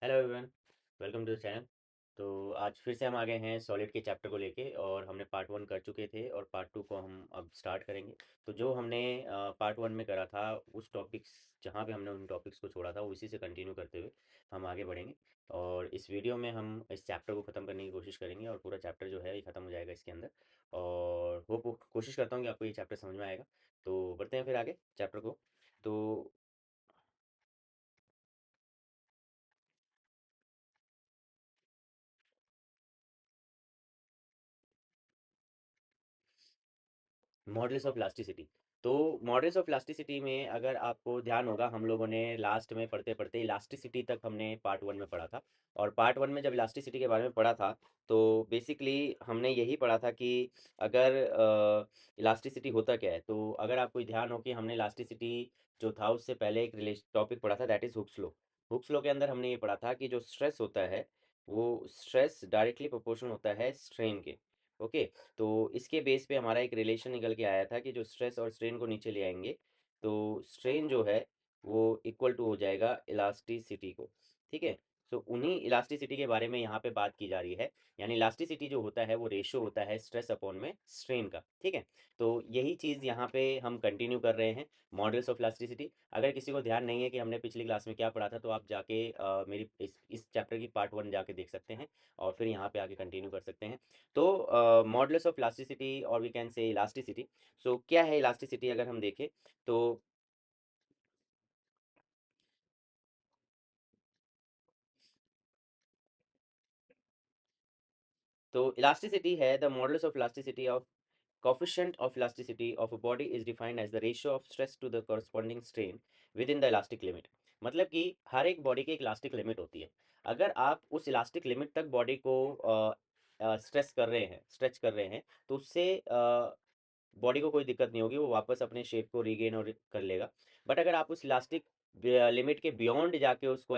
Hello everyone, welcome to the channel. तो आज फिर से हम आ गए हैं सॉलिड के चैप्टर को लेके, और हमने पार्ट वन कर चुके थे और पार्ट टू को हम अब स्टार्ट करेंगे। तो जो हमने पार्ट वन में करा था, उस टॉपिक्स जहाँ पे हमने उन टॉपिक्स को छोड़ा था उसी से कंटिन्यू करते हुए हम आगे बढ़ेंगे। और इस वीडियो में हम इस चैप्टर को ख़त्म करने की कोशिश करेंगे और पूरा चैप्टर जो है ये ख़त्म हो जाएगा इसके अंदर। और होप कोशिश करता हूँ कि आपको ये चैप्टर समझ में आएगा। तो बढ़ते हैं फिर आगे चैप्टर को। तो मॉडल्स ऑफ इलास्टिसिटी। तो मॉडल्स ऑफ इलास्टिसिटी में अगर आपको ध्यान होगा, हम लोगों ने लास्ट में पढ़ते पढ़ते इलास्टिसिटी तक हमने पार्ट वन में पढ़ा था। और पार्ट वन में जब इलास्टिसिटी के बारे में पढ़ा था, तो बेसिकली हमने यही पढ़ा था कि अगर इलास्टिसिटी होता क्या है। तो अगर आपको ध्यान हो कि हमने इलास्टिसिटी जो था उससे पहले एक रिलेशन टॉपिक पढ़ा था, that is Hooke's law. Hooke's law के अंदर हमने ये पढ़ा था कि जो स्ट्रेस होता है वो स्ट्रेस डायरेक्टली प्रोपोर्शनल होता है स्ट्रेन के। ओके। तो इसके बेस पे हमारा एक रिलेशन निकल के आया था कि जो स्ट्रेस और स्ट्रेन को नीचे ले आएंगे तो स्ट्रेन जो है वो इक्वल टू हो जाएगा इलास्टिसिटी को। ठीक है। तो उन्हीं इलास्टिसिटी के बारे में यहाँ पे बात की जा रही है। यानी इलास्टिसिटी जो होता है वो रेशो होता है स्ट्रेस अपॉन में स्ट्रेन का। ठीक है। तो यही चीज़ यहाँ पे हम कंटिन्यू कर रहे हैं, मॉडल्स ऑफ इलास्टिसिटी। अगर किसी को ध्यान नहीं है कि हमने पिछली क्लास में क्या पढ़ा था, तो आप जाके मेरी इस चैप्टर की पार्ट वन जाके देख सकते हैं और फिर यहाँ पे आके कंटिन्यू कर सकते हैं। तो मॉडुलस ऑफ इलास्टिसिटी और वी कैन से इलास्टिसिटी। सो क्या है इलास्टिसिटी अगर हम देखें तो इलास्टिसिटी है the modulus of elasticity of coefficient of elasticity of a body is defined as the ratio of stress to the corresponding strain within the elastic limit। मतलब कि हर एक बॉडी की एक इलास्टिक लिमिट होती है। अगर आप उस इलास्टिक लिमिट तक बॉडी को स्ट्रेच कर रहे हैं, तो उससे बॉडी को कोई दिक्कत नहीं होगी, वो वापस अपने शेप को रीगेन और कर लेगा। बट अगर आप उस इलास्टिक लिमिट के बियॉन्ड जाके उसको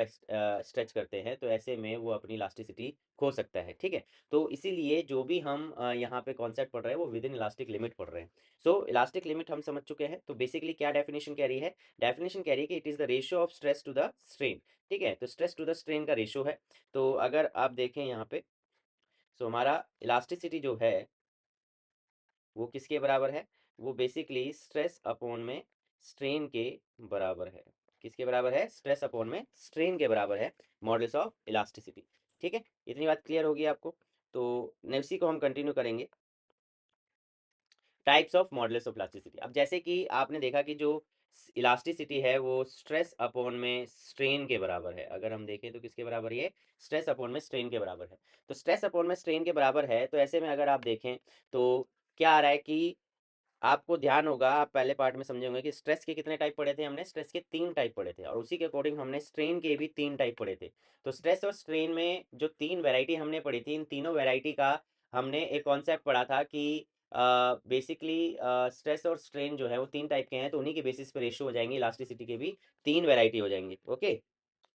स्ट्रेच करते हैं, तो ऐसे में वो अपनी इलास्टिसिटी खो सकता है। ठीक है। तो इसीलिए जो भी हम यहाँ पे कॉन्सेप्ट पढ़ रहे हैं वो विद इन इलास्टिक लिमिट पढ़ रहे हैं। सो इलास्टिक लिमिट हम समझ चुके हैं। तो बेसिकली क्या डेफिनेशन कह रही है? डेफिनेशन कह रही है कि it is the ratio of stress to the strain. ठीक है। तो स्ट्रेस टू द स्ट्रेन का रेशियो है। तो अगर आप देखें यहाँ पे, सो हमारा इलास्टिसिटी जो है वो किसके बराबर है? वो बेसिकली स्ट्रेस अपॉन में स्ट्रेन के बराबर है। किसके बराबर है? स्ट्रेस अपॉन में स्ट्रेन के बराबर है मॉडुलस ऑफ इलास्टिसिटी। ठीक है। इतनी बात क्लियर होगी आपको? तो नेक्स्ट को हम कंटिन्यू करेंगे, types of modulus of elasticity. अब जैसे कि आपने देखा कि जो इलास्टिसिटी है वो स्ट्रेस अपॉन में स्ट्रेन के बराबर है। अगर हम देखें तो किसके बराबर ये? स्ट्रेस अपॉन में स्ट्रेन के बराबर है। तो स्ट्रेस अपॉन में स्ट्रेन के बराबर है, तो ऐसे में अगर आप देखें तो क्या आ रहा है कि आपको ध्यान होगा, आप पहले पार्ट में समझे होंगे कि स्ट्रेस के कितने टाइप पढ़े थे हमने? स्ट्रेस के तीन टाइप पढ़े थे, और उसी के अकॉर्डिंग हमने स्ट्रेन के भी तीन टाइप पढ़े थे। तो स्ट्रेस और स्ट्रेन में जो तीन वैरायटी हमने पढ़ी थी, इन तीनों वैरायटी का हमने एक कॉन्सेप्ट पढ़ा था कि बेसिकली स्ट्रेस और स्ट्रेन जो है वो तीन टाइप के हैं, तो उन्हीं के बेसिस पे रेशियो हो जाएंगे, इलास्टिसिटी के भी तीन वैरायटी हो जाएंगे। ओके।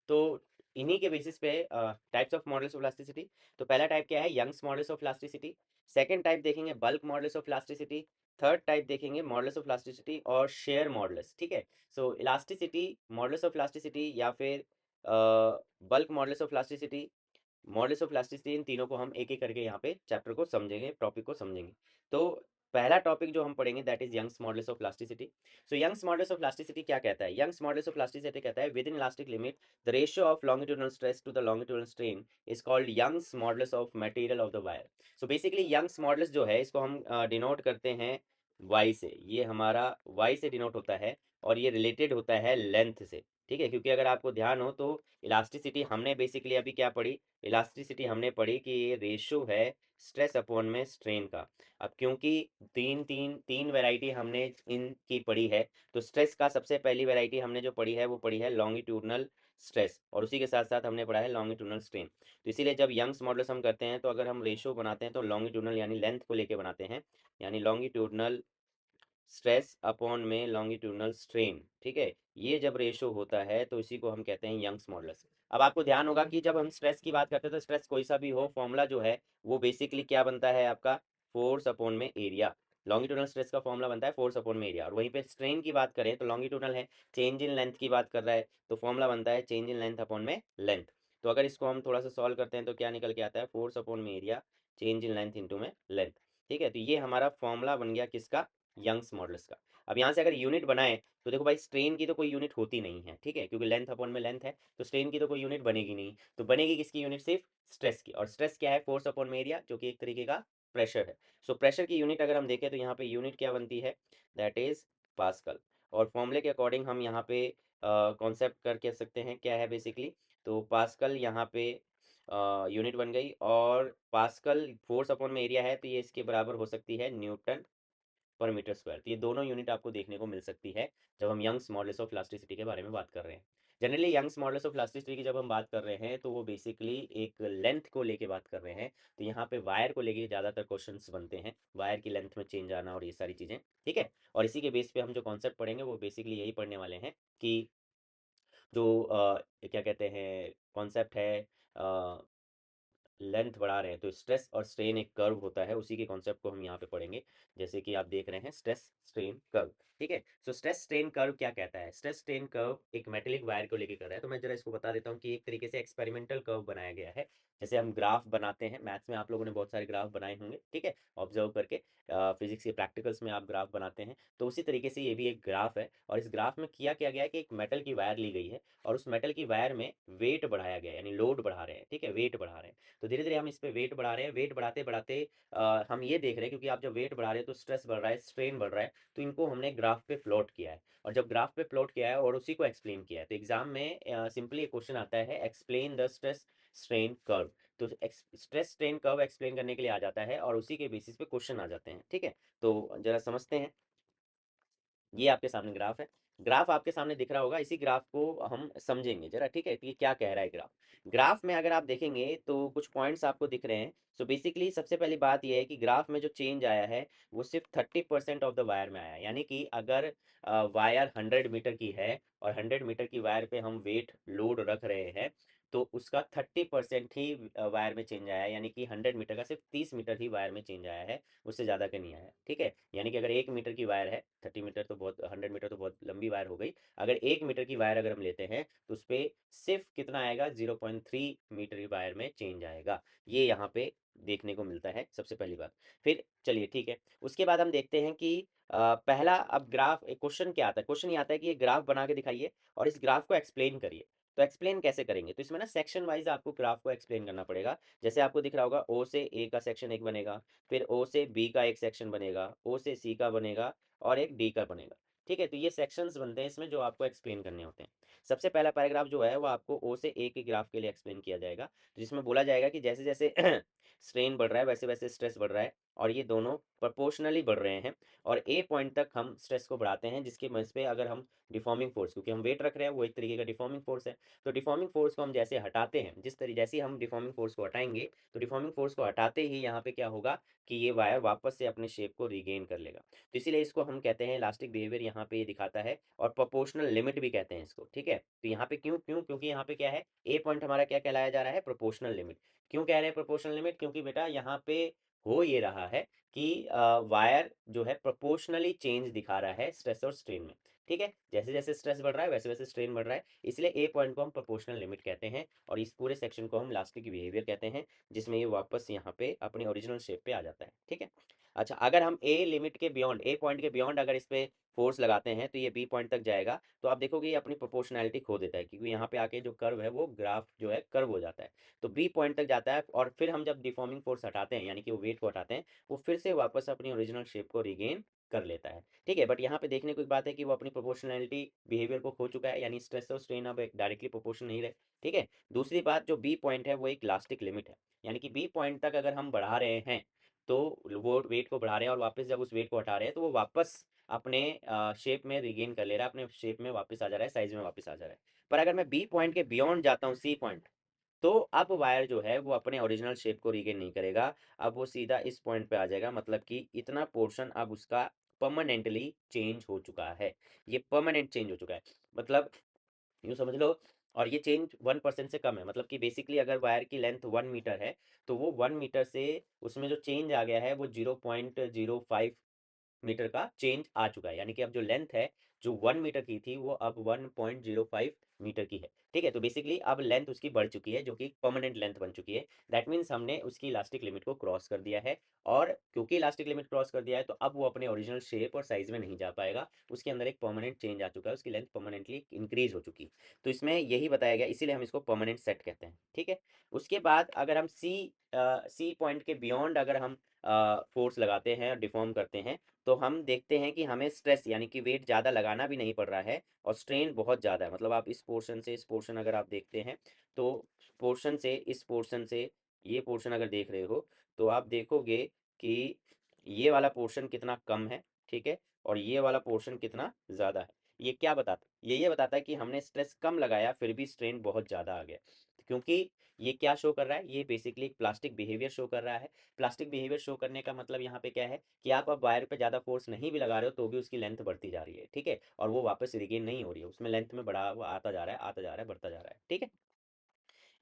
तो इन्हीं के बेसिस पे types of models of elasticity. तो पहला टाइप क्या है? Young's models of elasticity. Second type देखेंगे bulk models of elasticity. Third type देखेंगे मॉडल्स ऑफ इलास्टिसिटी और शेयर मॉडल्स। ठीक है। So elasticity, models of elasticity या फिर bulk models of elasticity, models of elasticity, इन तीनों को हम एक एक करके यहाँ पे चैप्टर को समझेंगे, टॉपिक को समझेंगे। तो पहला टॉपिक जो हम पढ़ेंगे that is Young's models of elasticity. So Young's models of elasticity क्या कहता है? यंग्स मॉडल्स ऑफ इलास्टिसिटी कहता है within elastic limit the ratio of longitudinal stress to the longitudinal strain is called Young's models of material of the wire. So basically Young's modulus जो है इसको हम denote करते हैं Y से। ये हमारा वाई से डिनोट होता है और ये रिलेटेड होता है लेंथ से। ठीक है। क्योंकि अगर आपको ध्यान हो तो इलास्टिसिटी हमने बेसिकली अभी क्या पढ़ी? इलास्टिसिटी हमने पढ़ी कि ये रेशो है स्ट्रेस अपॉन में स्ट्रेन का। अब क्योंकि तीन तीन तीन वैरायटी हमने इनकी पढ़ी है, तो स्ट्रेस का सबसे पहली वैरायटी हमने जो पढ़ी है वो पढ़ी है लॉन्गिट्यूडनल स्ट्रेस, और उसी के साथ साथ हमने पढ़ा है लॉन्गिट्यूडनल स्ट्रेन। तो इसीलिए जब यंग्स मॉडल्स हम करते हैं तो अगर हम रेशो बनाते हैं तो लॉन्गिट्यूडनल यानी लेंथ को लेके बनाते हैं, यानी लॉन्गिट्यूडनल स्ट्रेस अपॉन में लॉन्गिट्यूडनल स्ट्रेन। ठीक है। ये जब रेशो होता है तो इसी को हम कहते हैं यंग्स मॉडुलस। अब आपको ध्यान होगा कि जब हम स्ट्रेस की बात करते हैं तो स्ट्रेस कोई सा भी हो, फॉर्मूला जो है वो बेसिकली क्या बनता है आपका? फोर्स अपॉन में एरिया। लॉन्गिट्यूडनल स्ट्रेस का फॉर्मूला बनता है फोर्स अपॉन में एरिया। और वहीं पे स्ट्रेन की बात करें तो लॉन्गिट्यूडनल है, चेंज इन लेंथ की बात कर रहा है, तो फॉर्मूला बनता है चेंज इन लेंथ अपॉन में लेंथ। तो अगर इसको हम थोड़ा सा सॉल्व करते हैं तो क्या निकल के आता है, फोर्स अपॉन में area change in length into में लेंथ। ठीक है, तो ये हमारा फॉर्मूला बन गया किसका, यंग्स मॉडल्स का। अब यहाँ से अगर यूनिट बनाए तो देखो भाई स्ट्रेन की तो कोई यूनिट होती नहीं है, ठीक है, क्योंकि लेंथ अपॉन में लेंथ है, तो स्ट्रेन की तो कोई यूनिट बनेगी नहीं, तो बनेगी किसकी यूनिट, सिर्फ स्ट्रेस की। और स्ट्रेस क्या है, फोर्स अपॉन में एरिया, जो कि एक तरीके का प्रेशर है। सो प्रेशर की यूनिट अगर हम देखें तो यहाँ पे यूनिट क्या बनती है, दैट इज पास्कल। और फॉर्मूले के अकॉर्डिंग हम यहाँ पे कॉन्सेप्ट कर कह सकते हैं क्या है बेसिकली, तो पास्कल यहाँ पे यूनिट बन गई, और पास्कल फोर्स अपॉन में एरिया है, तो ये इसके बराबर हो सकती है न्यूटन पर मीटर स्क्वायर। तो ये दोनों यूनिट आपको देखने को मिल सकती है जब हम यंग्स मॉडल्स ऑफ इलास्टिसिटी के बारे में बात कर रहे हैं। Generally Young's models of elasticity की जब हम बात कर रहे हैं तो वो बेसिकली एक लेंथ को लेके बात कर रहे हैं, तो यहाँ पे वायर को लेके ज़्यादातर क्वेश्चंस बनते हैं, वायर की लेंथ में चेंज आना और ये सारी चीज़ें, ठीक है। और इसी के बेस पे हम जो कॉन्सेप्ट पढ़ेंगे वो बेसिकली यही पढ़ने वाले हैं कि जो क्या कहते हैं कॉन्सेप्ट है, लेंथ बढ़ा रहे हैं तो स्ट्रेस और स्ट्रेन एक कर्व होता है, उसी के कॉन्सेप्ट को हम यहाँ पे पढ़ेंगे। जैसे कि आप देख रहे हैं स्ट्रेस स्ट्रेन कर्व, ठीक है। सो स्ट्रेस स्ट्रेन कर्व क्या कहता है, स्ट्रेस स्ट्रेन कर्व एक मेटेलिक वायर को लेकर कर रहा है, तो मैं जरा इसको बता देता हूँ कि एक तरीके से एक्सपेरिमेंटल कर्व बनाया गया है। जैसे हम ग्राफ बनाते हैं, मैथ्स में आप लोगों ने बहुत सारे ग्राफ बनाए होंगे, ठीक है, ऑब्जर्व करके, फिजिक्स के प्रैक्टिकल्स में आप ग्राफ बनाते हैं, तो उसी तरीके से ये भी एक ग्राफ है। और इस ग्राफ में किया क्या गया है कि एक मेटल की वायर ली गई है, और उस मेटल की वायर में वेट बढ़ाया गया है, यानी लोड बढ़ा रहे हैं, ठीक है, वेट बढ़ा रहे हैं। तो धीरे धीरे हम इस पे वेट बढ़ा रहे हैं, वेट बढ़ाते बढ़ाते हम ये देख रहे हैं, क्योंकि आप जब वेट बढ़ा रहे हैं तो स्ट्रेस बढ़ रहा है, स्ट्रेन बढ़ रहा है, तो इनको हमने ग्राफ पे प्लॉट किया है। और जब ग्राफ पे प्लॉट किया है और उसी को एक्सप्लेन किया है, तो एग्जाम में सिंपली एक क्वेश्चन आता है, explain the stress strain curve. तो स्ट्रेस स्ट्रेन कर्व एक्सप्लेन करने के लिए आ जाता है और उसी के बेसिस पे क्वेश्चन आ जाते हैं, ठीक है। तो जरा समझते हैं, ये आपके सामने ग्राफ है, ग्राफ आपके सामने दिख रहा होगा, इसी ग्राफ को हम समझेंगे जरा, ठीक है, कि क्या कह रहा है ग्राफ। ग्राफ में अगर आप देखेंगे तो कुछ पॉइंट्स आपको दिख रहे हैं। सो बेसिकली सबसे पहली बात यह है कि ग्राफ में जो चेंज आया है वो सिर्फ 30% ऑफ द वायर में आया है, यानी कि अगर वायर 100 मीटर की है और 100 मीटर की वायर पे हम वेट लोड रख रहे हैं, तो उसका 30% ही वायर में चेंज आया है, यानी कि 100 मीटर का सिर्फ 30 मीटर ही वायर में चेंज आया है, उससे ज़्यादा का नहीं आया है, ठीक है। यानी कि अगर 1 मीटर की वायर है, 30 मीटर तो बहुत, 100 मीटर तो बहुत लंबी वायर हो गई, अगर 1 मीटर की वायर अगर हम लेते हैं तो उस पर सिर्फ कितना आएगा, 0.3 मीटर की वायर में चेंज आएगा। ये यहाँ पे देखने को मिलता है सबसे पहली बात। फिर चलिए ठीक है, उसके बाद हम देखते हैं कि पहला, अब ग्राफ, एक क्वेश्चन क्या आता है, क्वेश्चन ये आता है कि ये ग्राफ बना के दिखाइए और इस ग्राफ को एक्सप्लेन करिए। तो एक्सप्लेन कैसे करेंगे, तो इसमें ना सेक्शन वाइज आपको ग्राफ को एक्सप्लेन करना पड़ेगा। जैसे आपको दिख रहा होगा, ओ से ए का सेक्शन एक बनेगा, फिर ओ से बी का एक सेक्शन बनेगा, ओ से सी का बनेगा, और एक डी का बनेगा, ठीक है। तो ये सेक्शंस बनते हैं इसमें जो आपको एक्सप्लेन करने होते हैं। सबसे पहला पैराग्राफ जो है वो आपको ओ से ए के ग्राफ के लिए एक्सप्लेन किया जाएगा, तो जिसमें बोला जाएगा कि जैसे जैसे स्ट्रेन बढ़ रहा है वैसे वैसे स्ट्रेस बढ़ रहा है, और ये दोनों प्रोपोर्शनली बढ़ रहे हैं, और ए पॉइंट तक हम स्ट्रेस को बढ़ाते हैं, जिसके वजह पे अगर हम डिफॉर्मिंग फोर्स, क्योंकि हम वेट रख रहे हैं, वो एक तरीके का डिफॉर्मिंग फोर्स है, तो डिफॉर्मिंग फोर्स को हम जैसे हटाते हैं, जिस तरीके जैसे हम डिफॉर्मिंग फोर्स को हटाएंगे, तो डिफॉर्मिंग फोर्स को हटाते ही यहाँ पे क्या होगा कि ये वायर वापस से अपने शेप को रिगेन कर लेगा। तो इसीलिए इसको हम कहते हैं इलास्टिक बिहेवियर, यहाँ पे ये दिखाता है, और प्रोपोर्शनल लिमिट भी कहते हैं इसको, ठीक है। तो यहाँ पे क्यों क्यों क्योंकि यहाँ पे क्या है, ए पॉइंट हमारा क्या कहलाया जा रहा है, प्रोपोर्शनल लिमिट। क्यों कह रहे हैं प्रोपोर्शनल लिमिट, क्योंकि बेटा यहाँ पे हो ये रहा है कि वायर जो है प्रोपोर्शनली चेंज दिखा रहा है स्ट्रेस और स्ट्रेन में, ठीक है। जैसे जैसे स्ट्रेस बढ़ रहा है वैसे वैसे स्ट्रेन बढ़ रहा है, इसलिए ए पॉइंट को हम प्रोपोर्शनल लिमिट कहते हैं, और इस पूरे सेक्शन को हम इलास्टिक बिहेवियर कहते हैं, जिसमें ये वापस यहाँ पे अपनी ओरिजिनल शेप पे आ जाता है, ठीक है। अच्छा, अगर हम ए लिमिट के बियॉन्ड, ए पॉइंट के बियॉन्ड अगर इस पे फोर्स लगाते हैं तो ये बी पॉइंट तक जाएगा, तो आप देखोगे ये अपनी प्रोपोर्शनैलिटी खो देता है, क्योंकि यहाँ पे आके जो कर्व है वो ग्राफ जो है कर्व हो जाता है, तो बी पॉइंट तक जाता है, और फिर हम जब डिफॉर्मिंग फोर्स हटाते हैं, यानी कि वो वेट को हटाते हैं, वो फिर से वापस अपनी ओरिजिनल शेप को रिगेन कर लेता है, ठीक है। बट यहाँ पे देखने को एक बात है कि वो अपनी प्रोपोर्शनैलिटी बिहेवियर को खो चुका है, यानी स्ट्रेस और स्ट्रेन अब एक डायरेक्टली प्रोपोर्शन नहीं रहे, ठीक है। दूसरी बात, जो बी पॉइंट है वो एक इलास्टिक लिमिट है, यानी कि बी पॉइंट तक अगर हम बढ़ा रहे हैं तो वो वेट को बढ़ा रहे हैं, और वापस जब उस वेट को हटा रहे हैं तो वो वापस अपने शेप में रिगेन कर ले रहा है, अपने शेप में वापस आ जा रहा है, साइज में वापस आ जा रहा है। पर अगर मैं बी पॉइंट के बियॉन्ड जाता हूँ, सी पॉइंट, तो अब वायर जो है वो अपने ओरिजिनल शेप को रिगेन नहीं करेगा, अब वो सीधा इस पॉइंट पे आ जाएगा, मतलब कि इतना पोर्शन अब उसका परमानेंटली चेंज हो चुका है, ये परमानेंट चेंज हो चुका है, मतलब यूँ समझ लो। और ये चेंज 1% से कम है, मतलब कि बेसिकली अगर वायर की लेंथ 1 मीटर है, तो वो 1 मीटर से उसमें जो चेंज आ गया है वो 0.05 मीटर का चेंज आ चुका है, यानी कि अब जो लेंथ है जो 1 मीटर की थी वो अब 1.05 मीटर की है, ठीक है। तो बेसिकली अब लेंथ उसकी बढ़ चुकी है, जो कि परमानेंट लेंथ बन चुकी है। दैट मीन्स हमने उसकी इलास्टिक लिमिट को क्रॉस कर दिया है, और क्योंकि इलास्टिक लिमिट क्रॉस कर दिया है तो अब वो अपने ओरिजिनल शेप और साइज में नहीं जा पाएगा, उसके अंदर एक परमानेंट चेंज आ चुका है, उसकी लेंथ परमानेंटली इंक्रीज हो चुकी है। तो इसमें यही बताया गया, इसीलिए हम इसको परमानेंट सेट कहते हैं, ठीक है। उसके बाद अगर हम सी पॉइंट के बियॉन्ड अगर हम फोर्स लगाते हैं और डिफॉर्म करते हैं, तो हम देखते हैं कि हमें स्ट्रेस यानी कि वेट ज़्यादा लगाना भी नहीं पड़ रहा है, और स्ट्रेन बहुत ज़्यादा है। मतलब आप इस पोर्शन से इस पोर्शन अगर आप देखते हैं, तो पोर्शन से इस पोर्शन से ये पोर्शन अगर देख रहे हो, तो आप देखोगे कि ये वाला पोर्शन कितना कम है, ठीक है, और ये वाला पोर्शन कितना ज़्यादा है। ये क्या बताता है? ये बताता है कि हमने स्ट्रेस कम लगाया फिर भी स्ट्रेन बहुत ज़्यादा आ गया, क्योंकि ये क्या शो कर रहा है, ये बेसिकली एक प्लास्टिक बिहेवियर शो कर रहा है। प्लास्टिक बिहेवियर शो करने का मतलब यहाँ पे क्या है कि आप अब वायर पे ज़्यादा फोर्स नहीं भी लगा रहे हो तो भी उसकी लेंथ बढ़ती जा रही है, ठीक है, और वो वापस रिगेन नहीं हो रही है, उसमें लेंथ में बढ़ा हुआ आता जा रहा है, आता जा रहा है, बढ़ता जा रहा है, ठीक है।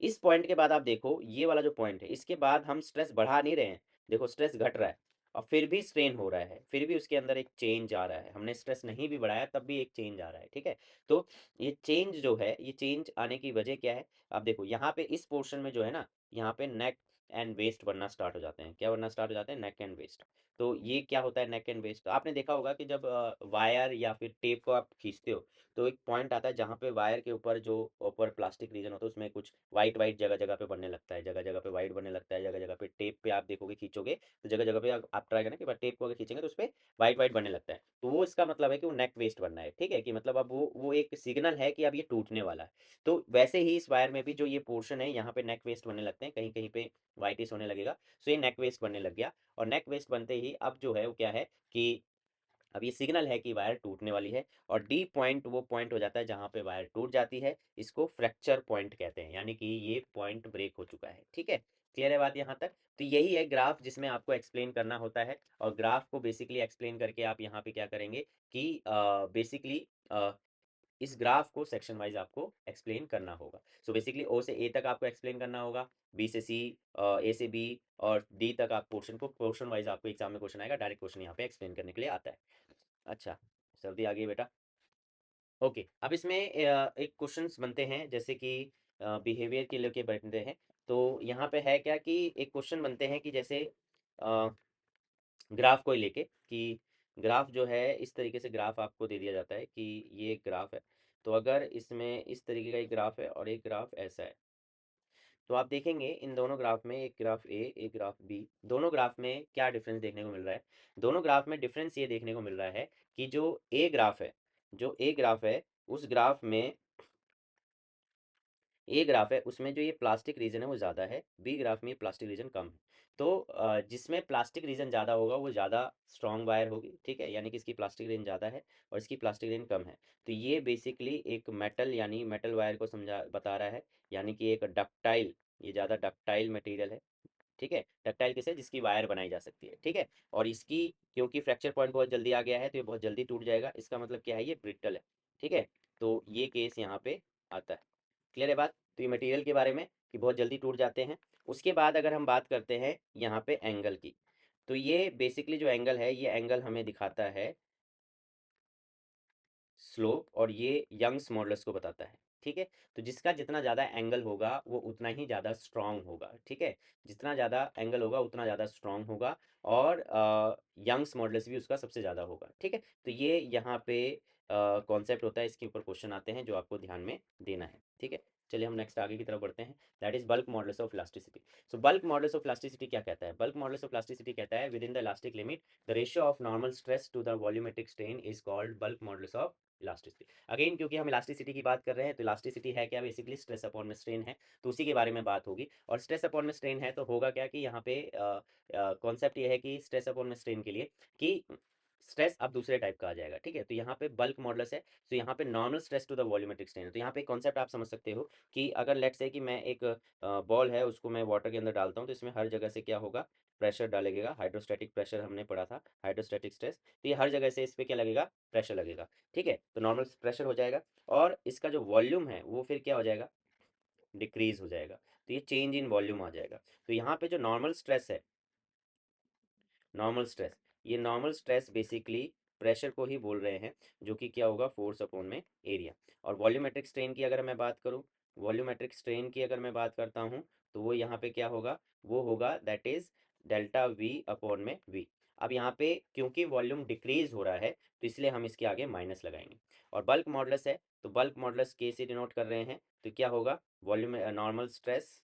इस पॉइंट के बाद आप देखो, ये वाला जो पॉइंट है, इसके बाद हम स्ट्रेस बढ़ा नहीं रहे हैं, देखो स्ट्रेस घट रहा है और फिर भी स्ट्रेन हो रहा है, फिर भी उसके अंदर एक चेंज आ रहा है, हमने स्ट्रेस नहीं भी बढ़ाया तब भी एक चेंज आ रहा है, ठीक है। तो ये चेंज जो है, ये चेंज आने की वजह क्या है? आप देखो यहाँ पे इस पोर्शन में जो है ना, यहाँ पे नेक एंड वेस्ट बनना स्टार्ट हो जाते हैं। क्या बनना स्टार्ट हो जाते हैं? Neck and waist. तो ये क्या होता है नेक एंड वेस्ट? तो आपने देखा होगा कि जब वायर या फिर टेप को आप खींचते हो, तो एक पॉइंट आता है जहाँ पे वायर के ऊपर जो ऊपर प्लास्टिक रीजन होता है उसमें कुछ वाइट वाइट जगह जगह पे बनने लगता है, जगह जगह पे वाइट बनने लगता है, जगह जगह पे टेप पे आप देखोगे खींचोगे तो जगह जगह पे आप ट्राई करना कि टेप को अगर खींचेंगे तो उस पर वाइट वाइट बनने लगता है, तो वो इसका मतलब है कि वो नेक वेस्ट बनना है, ठीक है, कि मतलब अब वो एक सिग्नल है कि अब ये टूटने वाला है। तो वैसे ही इस वायर में भी जो ये पोर्शन है यहाँ पे नेक वेस्ट बनने लगते हैं, कहीं कहीं पे वाइटिस होने लगेगा, सो ये नेक वेस्ट बनने लग गया। और नेक वेस्ट बनते ही अब जो है वो क्या है कि अब ये सिग्नल है कि वायर टूटने वाली है, और डी पॉइंट वो पॉइंट हो जाता है जहाँ पे वायर टूट जाती है, इसको फ्रैक्चर पॉइंट कहते हैं, यानी कि ये पॉइंट ब्रेक हो चुका है, ठीक है। क्लियर है बात यहाँ तक? तो यही है ग्राफ जिसमें आपको एक्सप्लेन करना होता है, और ग्राफ को बेसिकली एक्सप्लेन करके आप यहाँ पे क्या करेंगे कि बेसिकली इस ग्राफ को सेक्शन वाइज आपको एक्सप्लेन करना होगा। सो बेसिकली ओ से ए तक आपको एक्सप्लेन करना होगा, बी से सी, ए से बी, और डी तक आप पोर्शन वाइज आपको एग्जाम में क्वेश्चन आएगा, डायरेक्ट क्वेश्चन यहाँ पे एक्सप्लेन करने के लिए आता है। अच्छा, सर्दी आ गई बेटा। ओके, अब इसमें एक क्वेश्चंस बनते हैं, जैसे कि बिहेवियर के लेके बनते हैं। तो यहाँ पे है क्या कि एक क्वेश्चन बनते हैं कि जैसे ग्राफ को लेके कि ग्राफ जो है इस तरीके से ग्राफ आपको दे दिया जाता है कि ये एक ग्राफ है, तो अगर इसमें इस तरीके का एक ग्राफ है और एक ग्राफ ऐसा है, तो आप देखेंगे इन दोनों ग्राफ में, एक ग्राफ ए एक ग्राफ बी, दोनों ग्राफ में क्या डिफरेंस देखने को मिल रहा है? दोनों ग्राफ में डिफरेंस ये देखने को मिल रहा है कि जो ए ग्राफ है उस ग्राफ में, ए ग्राफ है उसमें जो ये प्लास्टिक रीजन है वो ज़्यादा है, बी ग्राफ में ये प्लास्टिक रीजन कम है। तो जिसमें प्लास्टिक रीजन ज़्यादा होगा वो ज़्यादा स्ट्रॉन्ग वायर होगी, ठीक है, यानी कि इसकी प्लास्टिक रेंज ज़्यादा है और इसकी प्लास्टिक रेंज कम है। तो ये बेसिकली एक मेटल यानी मेटल वायर को समझा बता रहा है, यानी कि एक डक्टाइल, ये ज़्यादा डक्टाइल मटेरियल है, ठीक है। डक्टाइल किसे? जिसकी वायर बनाई जा सकती है, ठीक है। और इसकी क्योंकि फ्रैक्चर पॉइंट बहुत जल्दी आ गया है तो ये बहुत जल्दी टूट जाएगा, इसका मतलब क्या है? ये ब्रिटल है, ठीक है। तो ये केस यहाँ पे आता है। क्लियर है बात? तो ये मटेरियल के बारे में कि बहुत जल्दी टूट जाते हैं। उसके बाद अगर हम बात करते हैं यहाँ पे एंगल की, तो ये बेसिकली जो एंगल है, ये एंगल हमें दिखाता है स्लोप, और ये यंग्स मॉडुलस को बताता है, ठीक है। तो जिसका जितना ज़्यादा एंगल होगा वो उतना ही ज़्यादा स्ट्रांग होगा, ठीक है, जितना ज़्यादा एंगल होगा उतना ज़्यादा स्ट्रांग होगा, और यंग्स मॉडुलस भी उसका सबसे ज़्यादा होगा, ठीक है। तो ये यहाँ पे कॉन्सेप्ट होता है, इसके ऊपर क्वेश्चन आते हैं जो आपको ध्यान में देना है, ठीक है। चलिए हम नेक्स्ट आगे की तरफ बढ़ते हैं, that is bulk modulus of elasticity. So bulk modulus of elasticity क्या कहता है? बल्क मॉडुलस ऑफ इलास्टिसिटी कहता है within the elastic limit the ratio of normal stress to the volumetric strain is called bulk modulus of elasticity. Again क्योंकि हम elasticity की बात कर रहे हैं, तो इलास्टिसिटी है क्या? बेसिकली स्ट्रेस अपॉन में स्ट्रेन है, तो उसी के बारे में बात होगी। और स्ट्रेस अपॉन में स्ट्रेन है तो होगा क्या कि यहाँ पे कॉन्सेप्ट ये है कि स्ट्रेस अपॉन में स्ट्रेन के लिए कि स्ट्रेस अब दूसरे टाइप का आ जाएगा, ठीक है। तो यहाँ पे बल्क मॉडुलस है, तो यहाँ पे normal stress to the volumetric strain है। तो यहाँ पे कॉन्सेप्ट आप समझ सकते हो कि अगर लेट्स से कि मैं एक बॉल है उसको मैं वाटर के अंदर डालता हूँ, तो इसमें हर जगह से क्या होगा? प्रेशर डालेगा, हाइड्रोस्टैटिक प्रेशर हमने पढ़ा था, हाइड्रोस्टैटिक स्ट्रेस। तो ये हर जगह से इस पे क्या लगेगा? प्रेशर लगेगा, ठीक है। तो नॉर्मल प्रेशर हो जाएगा, और इसका जो वॉल्यूम है वो फिर क्या हो जाएगा? डिक्रीज हो जाएगा। तो ये चेंज इन वॉल्यूम आ जाएगा। तो यहाँ पे जो नॉर्मल स्ट्रेस है, नॉर्मल स्ट्रेस, ये नॉर्मल स्ट्रेस बेसिकली प्रेशर को ही बोल रहे हैं, जो कि क्या होगा, फोर्स अपॉन में एरिया। और वॉल्यूमेट्रिक स्ट्रेन की अगर मैं बात करूँ, वॉल्यूमेट्रिक स्ट्रेन की अगर मैं बात करता हूँ, तो वो यहाँ पे क्या होगा, वो होगा that is delta we upon में वी। अब यहाँ पे क्योंकि वॉल्यूम डिक्रीज हो रहा है, तो इसलिए हम इसके आगे माइनस लगाएंगे। और बल्क मॉडुलस है, तो बल्क मॉडुलस के से डिनोट कर रहे हैं, तो क्या होगा, volume normal stress,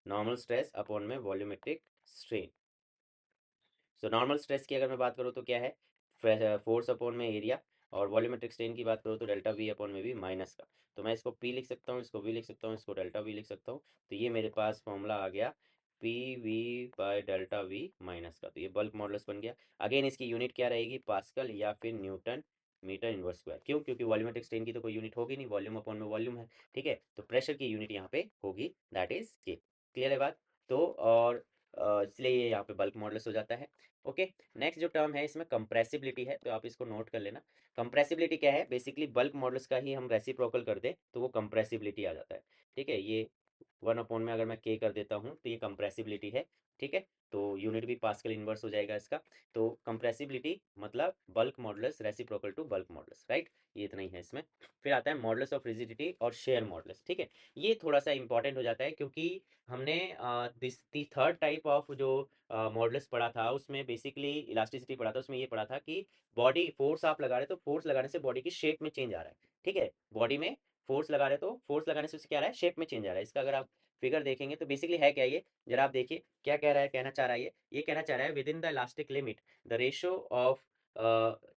normal stress upon में volumetric strain. So normal stress की अगर मैं बात करूँ तो क्या है, फोर्स अपॉन में एरिया। और वॉल्यूमेट्रिक स्ट्रेन की बात करूँ तो डेल्टा वी अपॉन में भी माइनस का। तो मैं इसको पी लिख सकता हूँ, इसको वी लिख सकता हूँ, इसको डेल्टा वी लिख सकता हूँ। तो ये मेरे पास फॉर्मूला आ गया P V by delta we minus का। तो ये बल्क मॉडुलस बन गया। अगेन इसकी यूनिट क्या रहेगी, पास्कल या फिर न्यूटन मीटर इनवर्स स्क्वायर। क्यों, क्योंकि वॉल्यूमेट्रिक स्ट्रेन की तो कोई यूनिट होगी नहीं, वॉल्यूम अपॉन में वॉल्यूम है। ठीक है, तो प्रेशर की यूनिट यहाँ पे होगी, दैट इज के। क्लियर है बात। तो और इसलिए ये यहाँ पे बल्क मॉडुलस हो जाता है। ओके, नेक्स्ट जो टर्म है इसमें कंप्रेसिबिलिटी है, तो आप इसको नोट कर लेना। कंप्रेसिबिलिटी क्या है, बेसिकली बल्क मॉडुलस का ही हम रेसिप्रोकल कर दें तो वो कंप्रेसिबिलिटी आ जाता है। ठीक है, ये 1 अपॉन में अगर मैं के कर देता हूँ तो ये कंप्रेसिबिलिटी है। ठीक है, तो यूनिट भी पास्कल इनवर्स हो जाएगा इसका। तो कंप्रेसिबिलिटी मतलब bulk modulus reciprocal to bulk modulus, right. ये इतना ही है इसमें। फिर आता है मॉडुलस ऑफ रिजिडिटी और शेयर मॉडुलस। ठीक है, ये थोड़ा सा इंपॉर्टेंट हो जाता है, क्योंकि हमने this the third type of जो मॉडुलस पढ़ा था उसमें बेसिकली इलास्टिसिटी पढ़ा था, उसमें ये पढ़ा था कि बॉडी फोर्स आप लगा रहे तो फोर्स लगाने से बॉडी की शेप में चेंज आ रहा है। ठीक है, बॉडी में फोर्स लगा रहे तो फोर्स लगाने से उससे क्या आ रहा है, शेप में चेंज आ रहा है। इसका अगर आप फिगर देखेंगे तो बेसिकली है क्या ये, जरा आप देखिए क्या कह रहा है, कहना चाह रहा है ये कहना चाह रहा है within the elastic limit the ratio of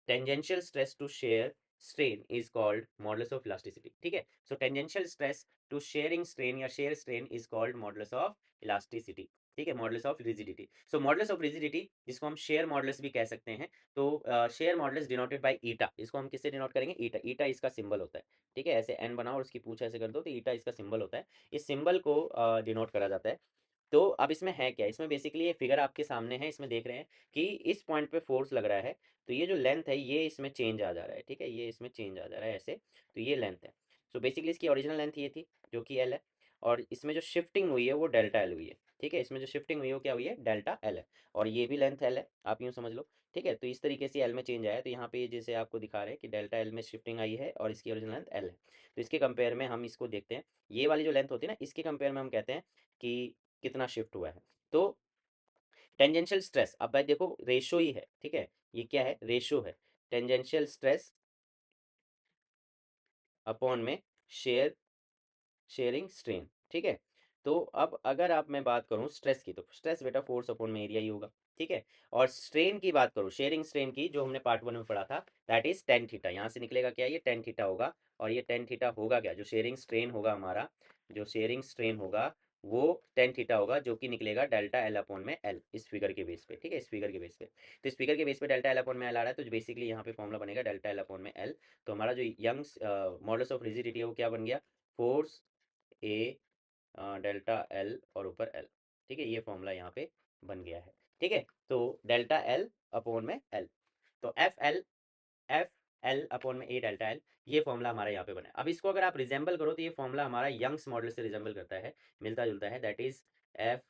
tangential stress to shear strain is called modulus of elasticity. ठीक है, so tangential stress to shearing strain या shear strain is called modulus of elasticity. ठीक है, modulus of rigidity. So modulus of rigidity जिसको हम shear modulus भी कह सकते हैं, तो shear modulus denoted by eta. इसको हम किससे डिनोट करेंगे, ईटा। ईटा इसका सिंबल होता है। ठीक है, ऐसे एन बनाओ और उसकी पूछ ऐसे कर दो तो ईटा इसका सिंबल होता है। इस सिंबल को डिनोट करा जाता है। तो अब इसमें है क्या, इसमें बेसिकली ये फिगर आपके सामने है, इसमें देख रहे हैं कि इस पॉइंट पे फोर्स लग रहा है, तो ये जो लेंथ है ये इसमें चेंज आ जा रहा है। ठीक है, ये इसमें चेंज आ जा रहा है ऐसे, तो ये लेंथ है। सो बेसिकली इसकी ओरिजिनल लेंथ ये थी जो कि एल है, और इसमें जो शिफ्टिंग हुई है वो डेल्टा एल हुई है। ठीक है, इसमें जो शिफ्टिंग हुई है वो क्या हुई है, डेल्टा एल है। और ये भी लेंथ एल है, आप यूँ समझ लो। ठीक है, तो इस तरीके से एल में चेंज आया है। तो यहाँ पे जैसे आपको दिखा रहे हैं कि डेल्टा एल में शिफ्टिंग आई है और इसकी ओरिजिनल लेंथ एल है। तो इसके कंपेयर में हम इसको देखते हैं, ये वाली जो लेंथ होती है ना, इसके कंपेयर में हम कहते हैं कि कितना शिफ्ट हुआ है। तो टेंजेंशियल स्ट्रेस, अब भाई देखो रेशो ही है। ठीक है, ये क्या है, रेशो है। टेंजेंशियल स्ट्रेस अपॉन में शेयर शेयरिंग स्ट्रेन। ठीक है, तो अब अगर आप मैं बात करूं स्ट्रेस की, तो स्ट्रेस बेटा फोर्स अपॉन में एरिया ही होगा। ठीक है, और स्ट्रेन की बात करूं, शेयरिंग स्ट्रेन की, जो हमने पार्ट 1 में पढ़ा था, दैट इज टेन थीटा। यहाँ से निकलेगा क्या, ये टेन थीटा होगा। और ये टेन थीटा होगा क्या, जो शेयरिंग स्ट्रेन होगा हमारा, जो शेयरिंग स्ट्रेन होगा वो टेन थीटा होगा, जो कि निकलेगा डेल्टा एल अपॉन में एल, इस फिगर के बेस पे। ठीक है, इस फिगर के बेस पे, तो इस फिगर के बेस पे डेल्टा एल अपॉन में एल आ रहा है, तो बेसिकली यहाँ पे फॉर्मूला बनेगा डेल्टा एल अपॉन में एल। तो हमारा जो यंग्स मॉडुलस ऑफ रिजिडिटी है वो क्या बन गया, फोर्स ए डेल्टा एल और ऊपर एल। ठीक है, ये फॉर्मूला यहाँ पे बन गया है। ठीक है, तो डेल्टा एल अपॉन में एल, तो एफ एल अपॉन में ए डेल्टा एल, ये फॉर्मूला हमारा यहाँ पे बना है। अब इसको अगर आप रिजेंबल करो तो ये फॉर्मूला हमारा यंग्स मॉडल से रिजेंबल करता है, मिलता जुलता है, that is F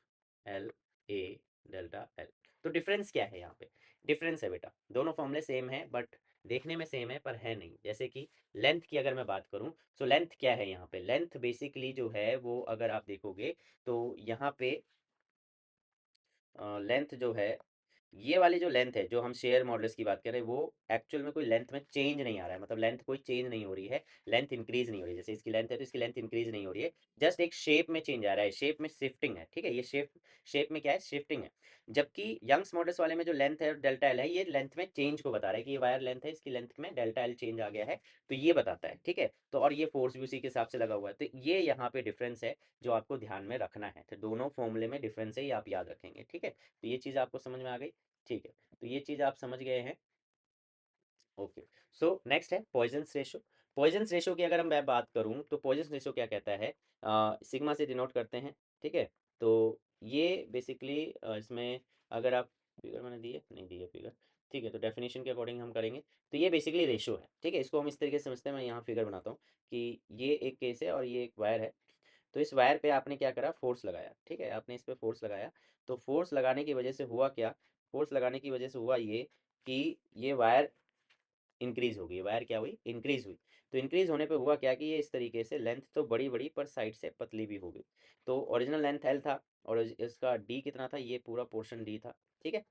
L A delta L. तो डिफरेंस क्या है यहाँ पे, डिफरेंस है बेटा, दोनों फॉर्मूले सेम है बट देखने में सेम है पर है नहीं। जैसे कि लेंथ की अगर मैं बात करूँ, सो लेंथ क्या है यहाँ पे, लेंथ बेसिकली जो है वो अगर आप देखोगे तो यहाँ पे लेंथ जो है, ये वाली जो लेंथ है जो हम शेयर मॉडल्स की बात कर रहे हैं, वो एक्चुअल में कोई लेंथ में चेंज नहीं आ रहा है, मतलब लेंथ कोई चेंज नहीं हो रही है, लेंथ इंक्रीज नहीं हो रही है। जैसे इसकी लेंथ है तो इसकी लेंथ इंक्रीज नहीं हो रही है, जस्ट एक शेप में चेंज आ रहा है, शेप में शिफ्टिंग है। ठीक है, ये शेप में क्या है, शिफ्टिंग है। जबकि यंग्स मॉडल्स वाले में जो लेंथ है डेल्टा एल है, ये लेंथ में चेंज को बता रहा है कि ये वायर लेंथ है, इसकी लेंथ में डेल्टा एल चेंज आ गया है, तो ये बताता है। ठीक है, तो और ये फोर्स भी उसी के हिसाब से लगा हुआ है, तो ये यहाँ पे डिफरेंस है जो आपको ध्यान में रखना है। तो दोनों फॉर्मूले में डिफरेंस है, ये आप याद रखेंगे। ठीक है, तो ये चीज़ आपको समझ में आ गई। ठीक है, तो ये चीज़ आप समझ गए हैं। ओके, सो नेक्स्ट है पॉइजन्स रेशो। पॉइजन्स रेशो की अगर मैं बात करूं तो पॉइजन्स रेशो क्या कहता है, सिग्मा से डिनोट करते हैं। ठीक है, तो ये बेसिकली इसमें अगर आप फिगर मैंने दी है, नहीं दी है फिगर। ठीक है, तो डेफिनेशन के अकॉर्डिंग हम करेंगे, तो ये बेसिकली रेशो है। ठीक है, इसको हम इस तरीके से समझते हैं, मैं यहाँ फिगर बनाता हूँ कि ये एक केस है और ये एक वायर है। तो इस वायर पे आपने क्या करा, फोर्स लगाया। ठीक है, आपने इस पे फोर्स लगाया, तो फोर्स लगाने की वजह से हुआ क्या, फोर्स लगाने की वजह से हुआ ये कि ये वायर इंक्रीज हो गई, वायर क्या हुई, इंक्रीज हुई। तो इंक्रीज होने पे हुआ क्या कि ये इस तरीके से लेंथ तो बड़ी बड़ी पर साइड से पतली भी हो गई। तो ओरिजिनल लेंथ एल था और इसका डी कितना था, ये पूरा पोर्शन डी था, ठीक है।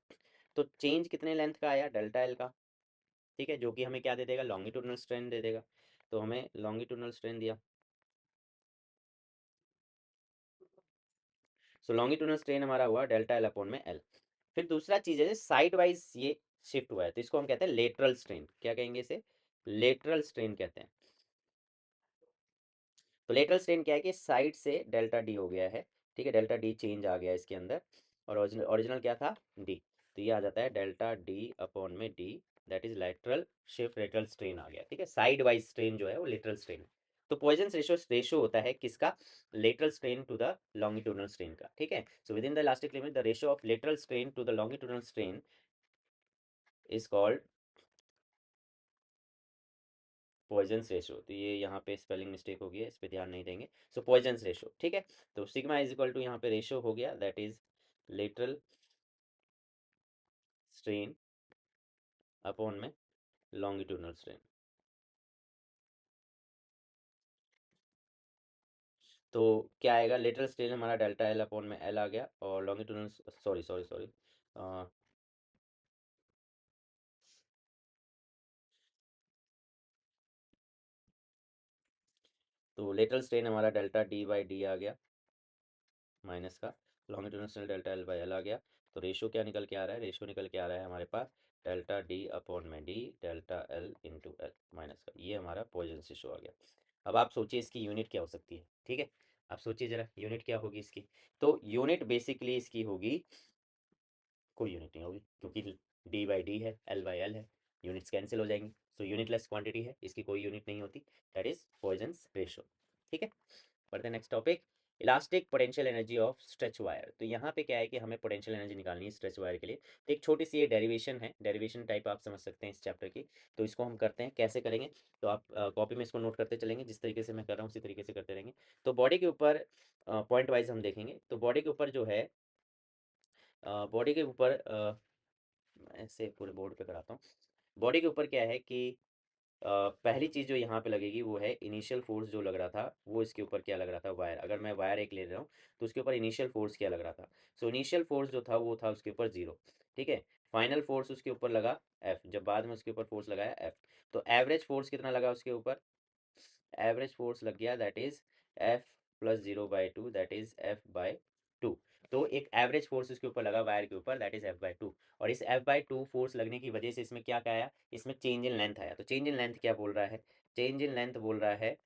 तो चेंज कितने लेंथ का आया, डेल्टा एल का, ठीक है, जो कि हमें क्या दे देगा, लॉन्गिट्यूडनल स्ट्रेन दे देगा। तो हमें लॉन्गिट्यूडनल स्ट्रेन दिया, सो लॉन्गिट्यूडनल स्ट्रेन हमारा हुआ डेल्टा एल अपॉन में एल। फिर दूसरा चीज है साइड वाइज ये शिफ्ट हुआ है, तो इसको हम कहते हैं लेटरल स्ट्रेन। क्या कहेंगे इसे, लेटरल स्ट्रेन कहते हैं। तो लेटरल स्ट्रेन क्या है कि साइड से डेल्टा डी हो गया है, ठीक है, डेल्टा डी चेंज आ गया इसके अंदर, और ओरिजिनल ओरिजिनल क्या था, डी। तो ये आ जाता है डेल्टा डी अपॉन में D, that is lateral shift, lateral strain आ गया, ठीक है। साइड वाइज स्ट्रेन जो है वो लेटरल स्ट्रेन है। तो पॉइजन रेशो रेशो होता है किसका, lateral strain to the longitudinal strain का, ठीक है। So within the elastic limit the ratio of lateral strain to the longitudinal strain is called Poisson's ratio. तो ये यहाँ पे स्पेलिंग मिस्टेक हो गई है, इस पे ध्यान नहीं देंगे। सो पॉइजन्स रेशो, ठीक है। तो सिग्मा इज इक्वल टू यहाँ पे रेशो हो गया, that is lateral strain upon में लॉन्गिट्यूडनल स्ट्रेन। तो क्या आएगा, लेटरल स्ट्रेन हमारा डेल्टा एल अपॉन में एल आ गया, और लॉन्गिट्यूडनल, सॉरी सॉरी सॉरी, तो लेटरल स्ट्रेन हमारा डेल्टा डी बाई डी आ गया माइनस का, longitudinal strain delta L by L आ गया। तो रेशो क्या निकल के आ रहा है, रेशो निकल के आ रहा है हमारे पास डेल्टा डी अपॉन में D delta L into L minus का, ये हमारा पॉइजन रेशो आ गया। अब आप सोचिए इसकी यूनिट क्या हो सकती है, ठीक है। आप सोचिए जरा यूनिट क्या होगी इसकी। तो यूनिट बेसिकली इसकी होगी, कोई यूनिट नहीं होगी, क्योंकि डी बाई डी है, एल बाई एल है, यूनिट्स कैंसिल हो जाएंगी। सो यूनिटलेस क्वांटिटी है, इसकी कोई यूनिट नहीं होती, दैट इज पॉइजन्स रेशो, ठीक है। बढ़ते next topic, elastic potential energy of stretch wire. तो यहाँ पे क्या है कि हमें पोटेंशियल एनर्जी निकालनी है स्ट्रेच वायर के लिए। तो एक छोटी सी ये डेरिवेशन है, डेरिवेशन टाइप आप समझ सकते हैं इस चैप्टर की। तो इसको हम करते हैं, कैसे करेंगे, तो आप कॉपी में इसको नोट करते चलेंगे, जिस तरीके से मैं कर रहा हूँ उसी तरीके से करते रहेंगे। तो बॉडी के ऊपर पॉइंट वाइज हम देखेंगे। तो बॉडी के ऊपर जो है, बॉडी के ऊपर ऐसे पूरे बोर्ड पे कराता हूँ। बॉडी के ऊपर क्या है कि पहली चीज़ जो यहाँ पे लगेगी वो है इनिशियल फोर्स जो लग रहा था, वो इसके ऊपर क्या लग रहा था, वायर। अगर मैं वायर एक ले रहा हूँ तो उसके ऊपर इनिशियल फोर्स क्या लग रहा था। सो इनिशियल फोर्स जो था वो था उसके ऊपर 0, ठीक है। फाइनल फोर्स उसके ऊपर लगा एफ, जब बाद में उसके ऊपर फोर्स लगाया एफ। तो एवरेज फोर्स कितना लगा उसके ऊपर, एवरेज फोर्स लग गया that is F plus 0/2, that is F by two. तो एक एवरेज फोर्स उसके ऊपर लगा वायर के ऊपर, that is F by two. और इस एफ बाई टू फोर्स लगने की वजह से इसमें क्या क्या आया, इसमें चेंज इन लेंथ आया। तो चेंज इन लेंथ क्या बोल रहा है, चेंज इन लेंथ बोल रहा है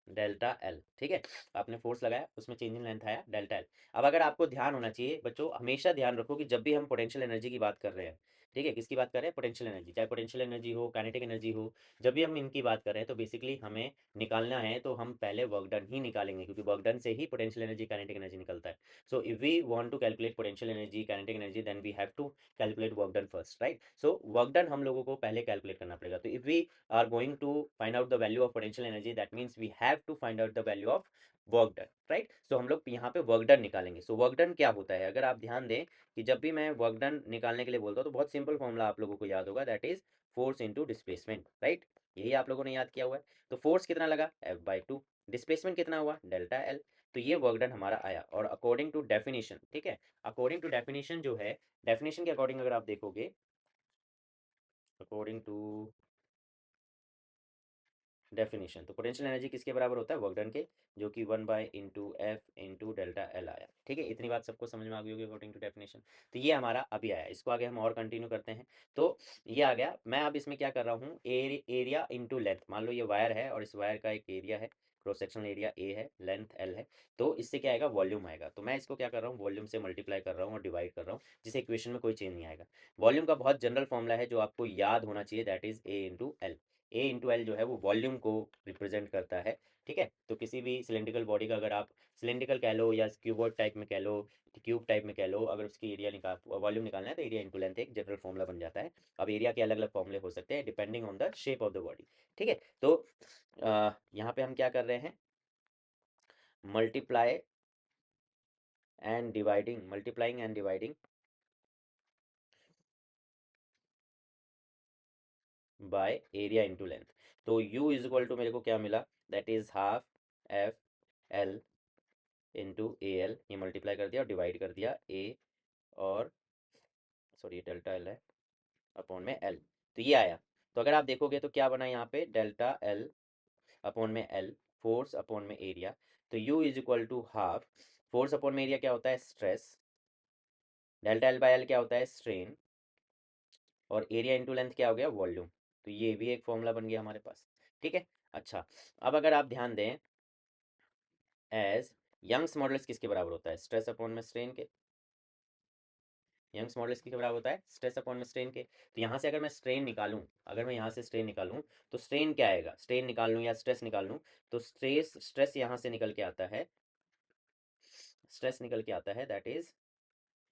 डेल्टा एल, ठीक है। आपने फोर्स लगाया, उसमें चेंज इन लेंथ आया डेल्टा एल। अब अगर आपको ध्यान होना चाहिए बच्चों, हमेशा ध्यान रखो कि जब भी हम पोटेंशियल एनर्जी की बात कर रहे हैं, ठीक है, किसकी बात कर रहे हैं, पोटेंशियल एनर्जी, चाहे पोटेंशियल एनर्जी हो, काइनेटिक एनर्जी हो, जब भी हम इनकी बात कर रहे हैं तो बेसिकली हमें निकालना है तो हम पहले वर्क डन ही निकालेंगे, क्योंकि वर्क डन से ही पोटेंशियल एनर्जी काइनेटिक एनर्जी निकलता है। So if we want to calculate potential energy kinetic energy, then we have to calculate work done first, right. So work done हम लोगों को पहले कैलकुलेट करना पड़ेगा। तो if we are going to find out the value of potential energy, that means we have to find out the value of work done, right. So हम लोग यहाँ पे वर्क डन निकालेंगे। सो वर्क डन क्या होता है, अगर आप ध्यान दें कि जब भी मैं वर्क डन निकालने के लिए बोलता हूँ तो बहुत सिंपल फॉर्मूला आप लोगों को याद होगा, that is force into displacement, right. यही आप लोगों ने याद किया हुआ है। तो फोर्स कितना लगा, एफ बाई टू, डिस्प्लेसमेंट कितना हुआ, डेल्टा एल। तो ये वर्क डन हमारा आया। और अकॉर्डिंग टू डेफिनेशन, ठीक है, अकॉर्डिंग टू डेफिनेशन जो है, डेफिनेशन के अकॉर्डिंग अगर आप देखोगे, अकॉर्डिंग टू डेफिनेशन, तो पोटेंशियल एनर्जी किसके बराबर होता है, वर्क डन के, जो कि 1/(f)(डेल्टा एल) आया, ठीक है। इतनी बात सबको समझ में आ गई होगी अकॉर्डिंग टू डेफिनेशन। तो ये हमारा अभी आया, इसको आगे हम और कंटिन्यू करते हैं। तो ये आ गया। मैं अब इसमें क्या कर रहा हूँ, एरिया इंटू लेंथ। मान लो ये वायर है और इस वायर का एक एरिया है, क्रॉस सेक्शनल एरिया ए है, लेंथ एल है। तो इससे क्या आएगा, वॉल्यूम आएगा। तो मैं इसको क्या कर रहा हूँ, वॉल्यूम से मल्टीप्लाई कर रहा हूँ और डिवाइड कर रहा हूँ, जिसे इक्वेशन में कोई चेंज नहीं आएगा। वॉल्यूम का बहुत जनरल फॉर्मूला है जो आपको याद होना चाहिए, that is a into L. A into L जो है वो वॉल्यूम को रिप्रेजेंट करता है, ठीक है। तो किसी भी सिलेंड्रिकल बॉडी का, अगर आप सिलेंड्रिकल कह लो या क्यूबॉइड टाइप में कह लो, क्यूब टाइप में कह लो, अगर उसकी एरिया निकाल वॉल्यूम निकालना है तो एरिया इंटू लेंथ एक जनरल फॉर्मूला बन जाता है। अब एरिया के अलग अलग फॉर्मूले हो सकते हैं depending on the shape of the body, ठीक है। तो यहाँ पे हम क्या कर रहे हैं, multiply and dividing, multiplying and dividing by area into length. तो u इज इक्वल टू मेरे को क्या मिला, that is half F L into A L, ये मल्टीप्लाई कर दिया और डिवाइड कर दिया ए और सॉरी डेल्टा एल है अपॉन में एल। तो ये आया। तो अगर आप देखोगे तो क्या बना यहाँ पे, डेल्टा एल अपॉन में एल, फोर्स अपॉन में एरिया। तो u is equal to half, force upon में एरिया क्या होता है, stress, delta L by L क्या होता है, स्ट्रेन, और एरिया इंटू लेंथ क्या हो गया, वॉल्यूम। तो ये भी एक फॉर्मूला बन गया हमारे पास। ठीक है। अच्छा, अब अगर आप ध्यान दें, एज यंग्स मॉडल्स किसके बराबर होता है, स्ट्रेस अपॉन में स्ट्रेन के। यंग्स मॉडल्स किसके बराबर होता है, स्ट्रेस अपॉन में स्ट्रेन के। तो यहाँ से अगर मैं स्ट्रेन निकालूं, अगर मैं यहाँ से स्ट्रेन निकालूं तो स्ट्रेन क्या आएगा, स्ट्रेन निकाल लूँ या स्ट्रेस निकाल लूँ, तो स्ट्रेस स्ट्रेस यहाँ से निकल के आता है, स्ट्रेस निकल के आता है, that is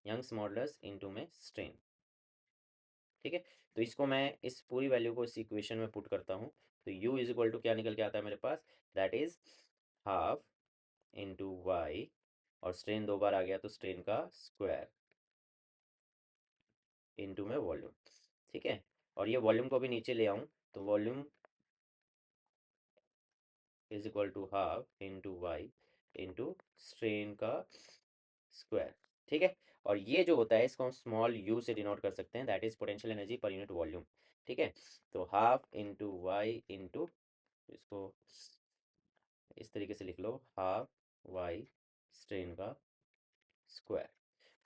Young's modulus into में स्ट्रेन। ठीक है। तो इसको मैं इस पूरी वैल्यू को इस इक्वेशन में पुट करता हूँ, तो u इज इक्वल टू क्या निकल के आता है मेरे पास, that is half into Y, और स्ट्रेन दो बार आ गया तो स्ट्रेन का स्क्वायर इंटू में वॉल्यूम। ठीक है। और ये वॉल्यूम को भी नीचे ले आऊँ तो volume is equal to half into Y into strain का स्क्वायर। ठीक है। और ये जो होता है इसको हम स्मॉल u से डिनोट कर सकते हैं, that is potential energy per unit volume. ठीक है। तो हाफ इंटू वाई इंटू, इसको इस तरीके से लिख लो, हाफ वाई स्ट्रेन का स्क्वायर।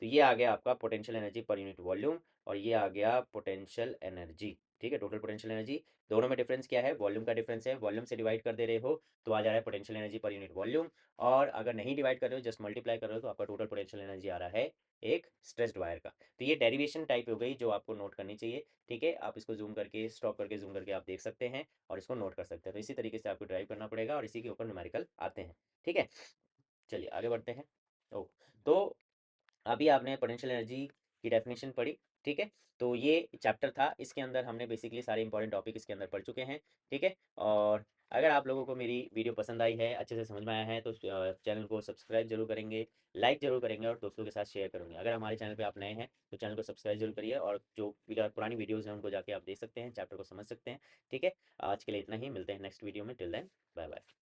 तो ये आ गया आपका potential energy per unit volume, और ये आ गया पोटेंशियल एनर्जी। ठीक है, टोटल पोटेंशियल एनर्जी। दोनों में डिफरेंस क्या है, वॉल्यूम का डिफरेंस है, वॉल्यूम से डिवाइड कर दे रहे हो तो आ जा रहा है potential energy per unit volume, और अगर नहीं डिवाइड कर रहे हो, जस्ट मल्टीप्लाई कर रहे हो, तो आपका टोटल पोटेंशियल एनर्जी आ रहा है एक स्ट्रेस्ड वायर का। तो ये डेरिवेशन टाइप हो गई जो आपको नोट करनी चाहिए। ठीक है, आप इसको जूम करके, स्टॉप करके, जूम करके आप देख सकते हैं और इसको नोट कर सकते हैं। तो इसी तरीके से आपको ड्राइव करना पड़ेगा और इसी के ऊपर न्यूमेरिकल आते हैं। ठीक है, चलिए आगे बढ़ते हैं। ओ, तो अभी आपने पोटेंशियल एनर्जी की डेफिनेशन पढ़ी। ठीक है। तो ये चैप्टर था, इसके अंदर हमने बेसिकली सारे इंपॉर्टेंट टॉपिक इसके अंदर पढ़ चुके हैं। ठीक है। और अगर आप लोगों को मेरी वीडियो पसंद आई है, अच्छे से समझ में आया है, तो चैनल को सब्सक्राइब जरूर करेंगे, लाइक जरूर करेंगे और दोस्तों के साथ शेयर करेंगे। अगर हमारे चैनल पे आप नए हैं तो चैनल को सब्सक्राइब जरूर करिए, और जो पुरानी वीडियोज़ हैं उनको जाके आप देख सकते हैं, चैप्टर को समझ सकते हैं। ठीक है। आज के लिए इतना ही, मिलते हैं नेक्स्ट वीडियो में। Till then, bye bye.